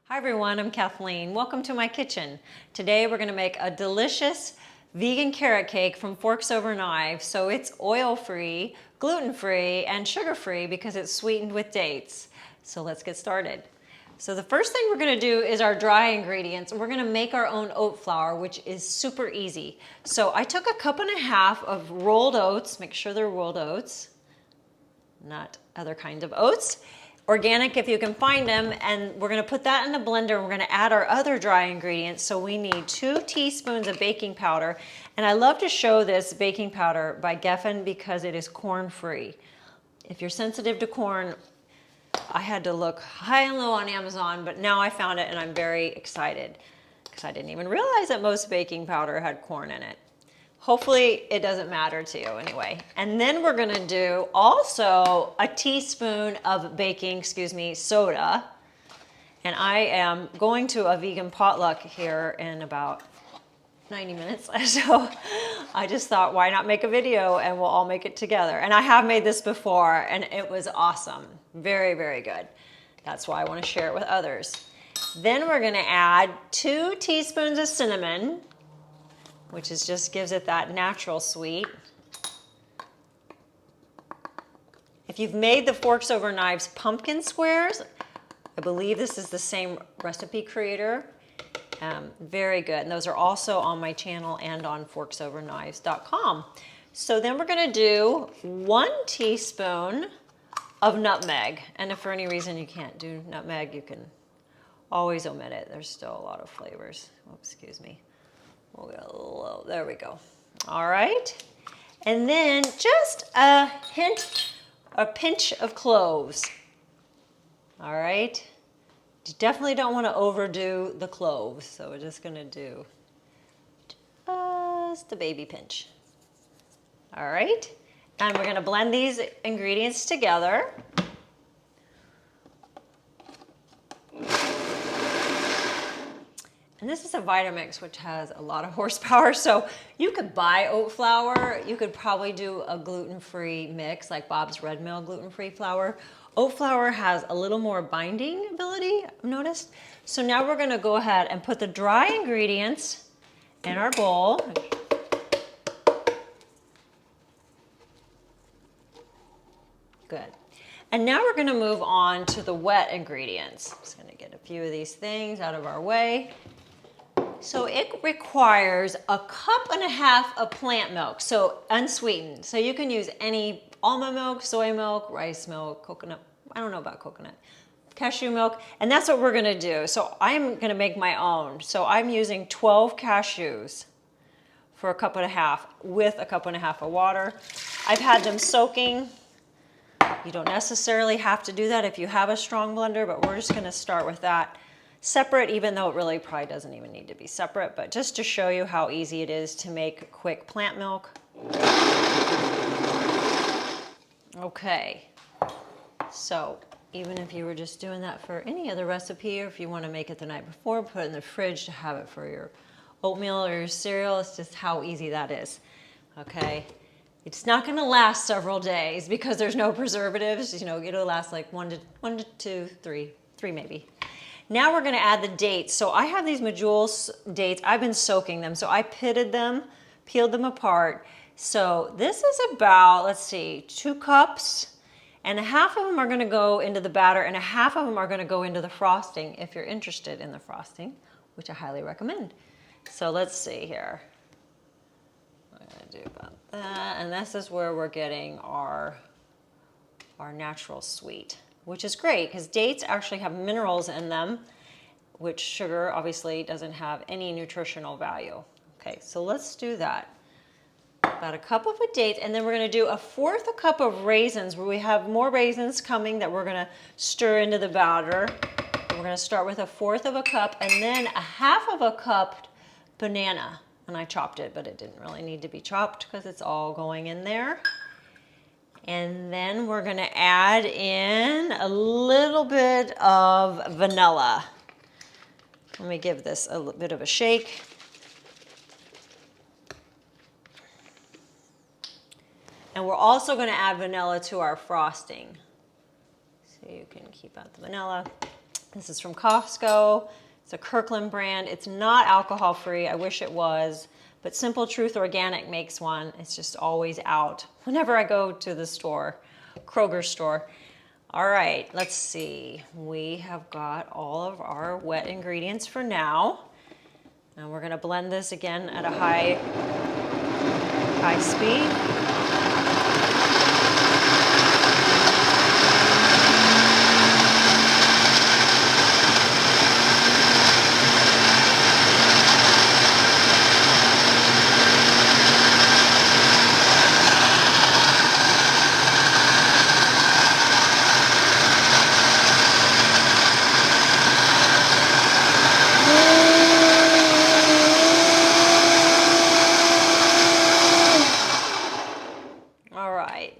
Hi everyone, I'm Kathleen. Welcome to my kitchen. Today we're going to make a delicious vegan carrot cake from Forks Over Knives. So it's oil-free, gluten-free, and sugar-free because it's sweetened with dates. So let's get started. So the first thing we're going to do is our dry ingredients. We're going to make our own oat flour, which is super easy. So I took 1.5 cups of rolled oats. Make sure they're rolled oats, not other kinds of oats. Organic if you can find them, and we're going to put that in a blender and we're going to add our other dry ingredients. So we need 2 teaspoons of baking powder, and I love to show this baking powder by Geffen because it is corn free. If you're sensitive to corn, I had to look high and low on Amazon, but now I found it and I'm very excited because I didn't even realize that most baking powder had corn in it. Hopefully it doesn't matter to you anyway. And then we're gonna do also a teaspoon of baking, soda. And I am going to a vegan potluck here in about 90 minutes. So I just thought, why not make a video and we'll all make it together. And I have made this before and it was awesome. Very, very good. That's why I wanna share it with others. Then we're gonna add 2 teaspoons of cinnamon, which is just gives it that natural sweet. If you've made the Forks Over Knives pumpkin squares, I believe this is the same recipe creator. Very good. And those are also on my channel and on forksOverKnives.com. So then we're gonna do 1 teaspoon of nutmeg. And if for any reason you can't do nutmeg, you can always omit it. There's still a lot of flavors. Oh, excuse me. We'll get a little, there we go. All right. And then just a pinch of cloves. All right. You definitely don't want to overdo the cloves. So we're just going to do just a baby pinch. All right. And we're going to blend these ingredients together. And this is a Vitamix, which has a lot of horsepower. So you could buy oat flour. You could probably do a gluten-free mix like Bob's Red Mill gluten-free flour. Oat flour has a little more binding ability, I've noticed. So now we're gonna go ahead and put the dry ingredients in our bowl. Good. And now we're gonna move on to the wet ingredients. I'm just gonna get a few of these things out of our way. So it requires 1.5 cups of plant milk, so unsweetened. So you can use any almond milk, soy milk, rice milk, coconut, I don't know about coconut, cashew milk, and that's what we're gonna do. So I'm gonna make my own. So I'm using 12 cashews for 1.5 cups with 1.5 cups of water. I've had them soaking. You don't necessarily have to do that if you have a strong blender, but we're just gonna start with that separate, even though it really probably doesn't even need to be separate, but just to show you how easy it is to make quick plant milk. Okay, so even if you were just doing that for any other recipe, or if you want to make it the night before, put it in the fridge to have it for your oatmeal or your cereal, it's just how easy that is. Okay, it's not going to last several days because there's no preservatives. You know, it'll last like one to two, three maybe. Now we're going to add the dates. So I have these medjool dates. I've been soaking them. So I pitted them, peeled them apart. So this is about, let's see, 2 cups. And 1/2 of them are going to go into the batter and 1/2 of them are going to go into the frosting if you're interested in the frosting, which I highly recommend. So let's see here. What I'm going to do about that. And this is where we're getting our natural sweet, which is great because dates actually have minerals in them, which sugar obviously doesn't have any nutritional value. Okay, so let's do that. About 1 cup of dates, and then we're going to do 1/4 cup of raisins, where we have more raisins coming that we're going to stir into the batter. We're going to start with 1/4 cup, and then 1/2 cup banana. And I chopped it, but it didn't really need to be chopped because it's all going in there. And then we're going to add in a little bit of vanilla. Let me give this a bit of a shake. And we're also going to add vanilla to our frosting. So you can keep out the vanilla. This is from Costco. It's a Kirkland brand. It's not alcohol-free. I wish it was, but Simple Truth Organic makes one. It's just always out whenever I go to the store, Kroger store. All right, let's see. We have got all of our wet ingredients for now. Now we're gonna blend this again at a high speed.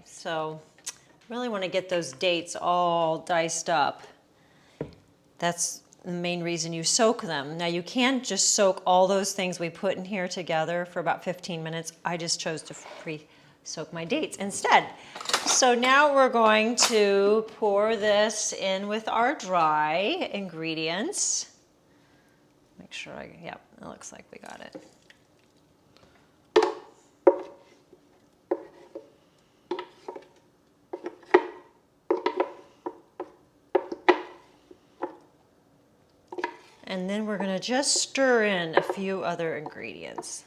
So really want to get those dates all diced up. That's the main reason you soak them. Now you can just soak all those things we put in here together for about 15 minutes. I just chose to pre-soak my dates instead. So now we're going to pour this in with our dry ingredients. Make sure yep, it looks like we got it. And then we're gonna just stir in a few other ingredients.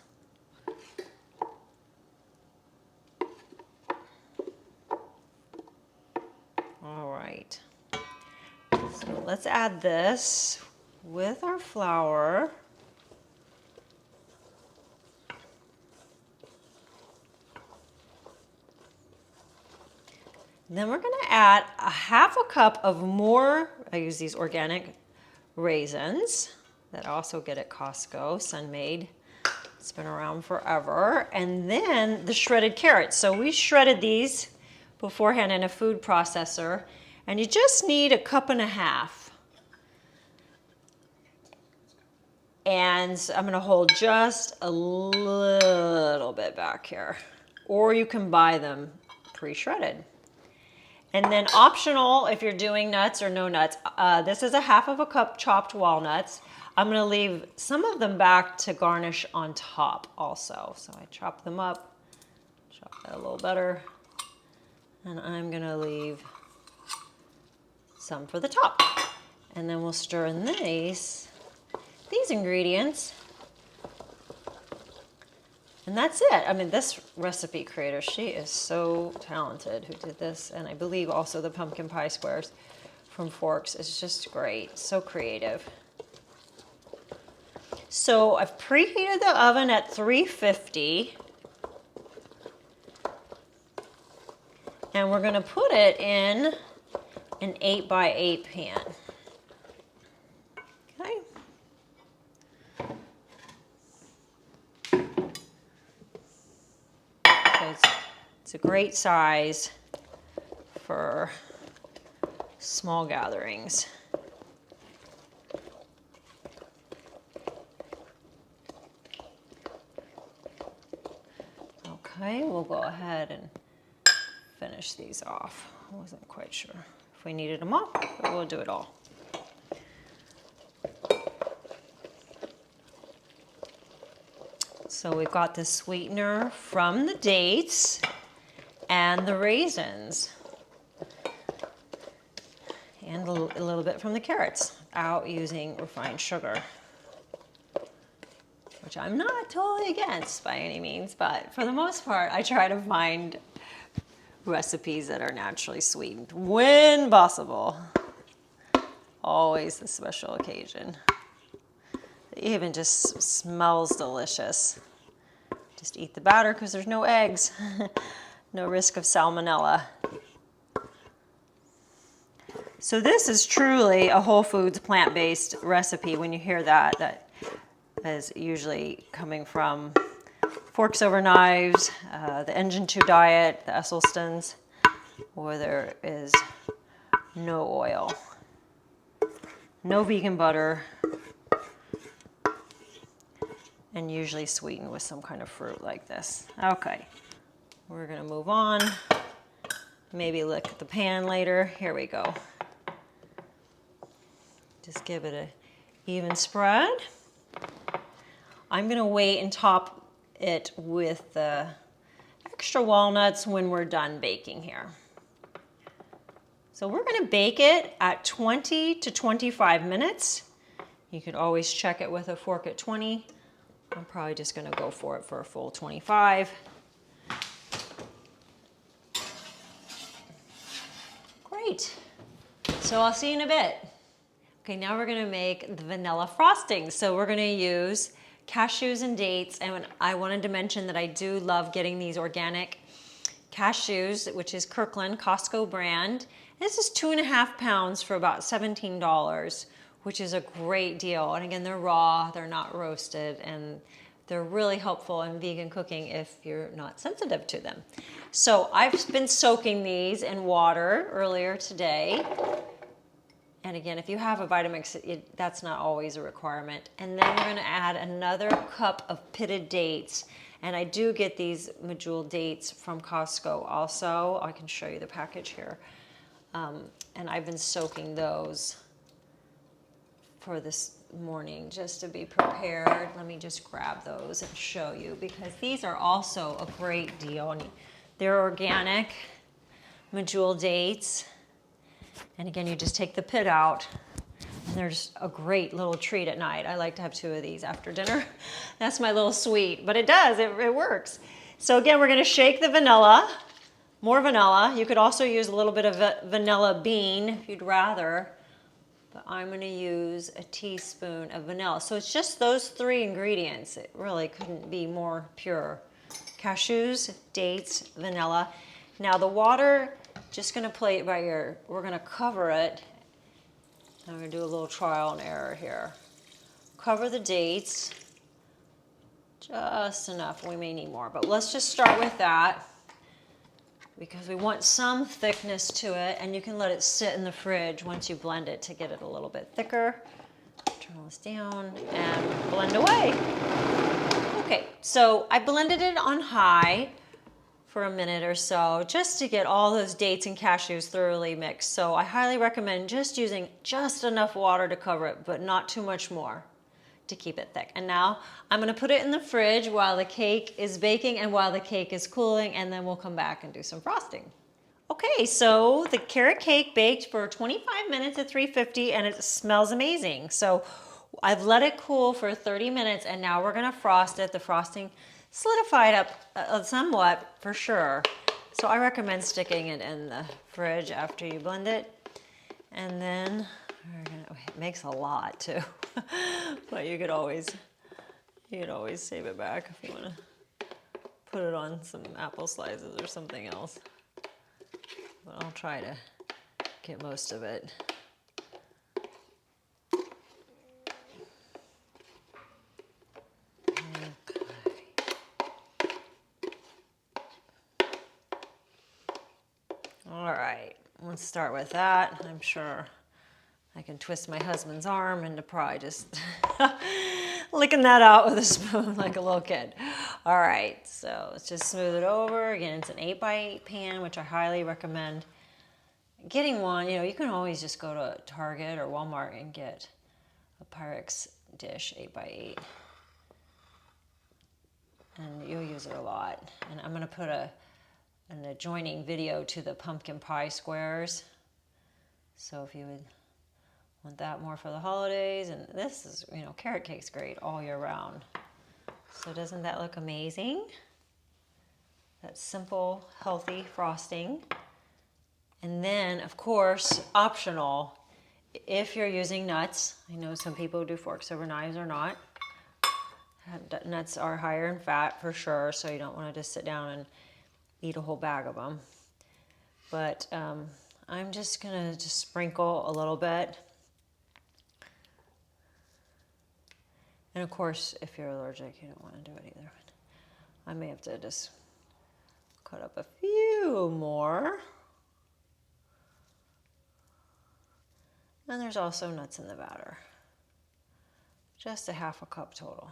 All right, so let's add this with our flour. Then we're gonna add a half a cup of more, I use these organic raisins that I also get at Costco, Sun-Maid. It's been around forever. And then the shredded carrots. So we shredded these beforehand in a food processor, and you just need a cup and a half. And I'm gonna hold just a little bit back here, or you can buy them pre-shredded. And then optional, if you're doing nuts or no nuts, this is a half of a cup chopped walnuts. I'm gonna leave some of them back to garnish on top also. So I chop them up, chop that a little better. And I'm gonna leave some for the top. And then we'll stir in these ingredients. And that's it. I mean, this recipe creator, she is so talented who did this. And I believe also the pumpkin pie squares from Forks is just great, so creative. So I've preheated the oven at 350. And we're gonna put it in an 8x8 pan. Okay. It's a great size for small gatherings. Okay, we'll go ahead and finish these off. I wasn't quite sure if we needed them all, but we'll do it all. So we've got the sweetener from the dates and the raisins, and a little bit from the carrots, out using refined sugar, which I'm not totally against by any means, but for the most part, I try to find recipes that are naturally sweetened when possible. Always a special occasion. It even just smells delicious. Just eat the batter because there's no eggs. No risk of salmonella. So this is truly a whole foods plant-based recipe. When you hear that, that is usually coming from Forks Over Knives, the Engine 2 Diet, the Esselstyns, where there is no oil, no vegan butter, and usually sweetened with some kind of fruit like this. Okay, we're gonna move on. Maybe look at the pan later. Here we go. Just give it a even spread. I'm gonna wait and top it with the extra walnuts when we're done baking here. So we're gonna bake it at 20 to 25 minutes. You could always check it with a fork at 20. I'm probably just gonna go for it for a full 25. Great. So I'll see you in a bit. Okay, now we're gonna make the vanilla frosting. So we're gonna use cashews and dates, and I wanted to mention that I do love getting these organic cashews, which is Kirkland Costco brand. This is 2.5 pounds for about $17, which is a great deal. And again, they're raw, they're not roasted, and they're really helpful in vegan cooking if you're not sensitive to them. So I've been soaking these in water earlier today. And again, if you have a Vitamix, that's not always a requirement. And then we're gonna add another cup of pitted dates. And I do get these medjool dates from Costco also. I can show you the package here. And I've been soaking those for this morning just to be prepared. Let me just grab those and show you, because these are also a great deal. And they're organic medjool dates. And again, you just take the pit out, and there's a great little treat at night. I like to have 2 of these after dinner. That's my little sweet, but it does, it works. So again, we're gonna shake the vanilla, more vanilla. You could also use a little bit of vanilla bean if you'd rather, but I'm gonna use a teaspoon of vanilla. So it's just those 3 ingredients. It really couldn't be more pure. Cashews, dates, vanilla. Now the water, just gonna play it by ear. We're gonna cover it. I'm gonna do a little trial and error here. Cover the dates, just enough. We may need more, but let's just start with that because we want some thickness to it, and you can let it sit in the fridge once you blend it to get it a little bit thicker. Turn this down and blend away. Okay, so I blended it on high for a minute or so just to get all those dates and cashews thoroughly mixed. So I highly recommend just using just enough water to cover it, but not too much more to keep it thick. And now I'm gonna put it in the fridge while the cake is baking and while the cake is cooling, and then we'll come back and do some frosting. Okay, so the carrot cake baked for 25 minutes at 350, and it smells amazing. So I've let it cool for 30 minutes, and now we're gonna frost it. The frosting solidified up somewhat for sure. So I recommend sticking it in the fridge after you blend it. And then it makes a lot too, but you could always save it back if you want to put it on some apple slices or something else. But I'll try to get most of it. All right, let's start with that. I'm sure I can twist my husband's arm into probably just licking that out with a spoon like a little kid. All right, so let's just smooth it over. Again, it's an 8x8 pan, which I highly recommend getting one. You know, you can always just go to Target or Walmart and get a Pyrex dish 8x8. And you'll use it a lot. And I'm gonna put an adjoining video to the pumpkin pie squares. So if you would want that more for the holidays, and this is, you know, carrot cake's great all year round. So doesn't that look amazing? That simple, healthy frosting. And then, of course, optional, if you're using nuts. I know some people do forks over knives or not. Nuts are higher in fat for sure, so you don't want to just sit down and eat a whole bag of them. But I'm just gonna just sprinkle a little bit. And of course, if you're allergic, you don't want to do it either. I may have to just cut up a few more. And there's also nuts in the batter. Just a half a cup total.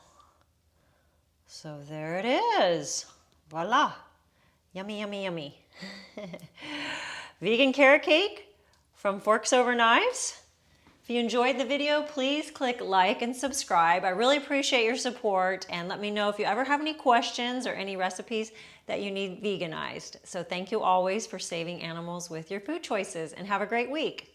So there it is. Voila. Yummy, yummy, yummy. Vegan carrot cake from Forks Over Knives. If you enjoyed the video, please click like and subscribe. I really appreciate your support, and let me know if you ever have any questions or any recipes that you need veganized. So thank you always for saving animals with your food choices, and have a great week.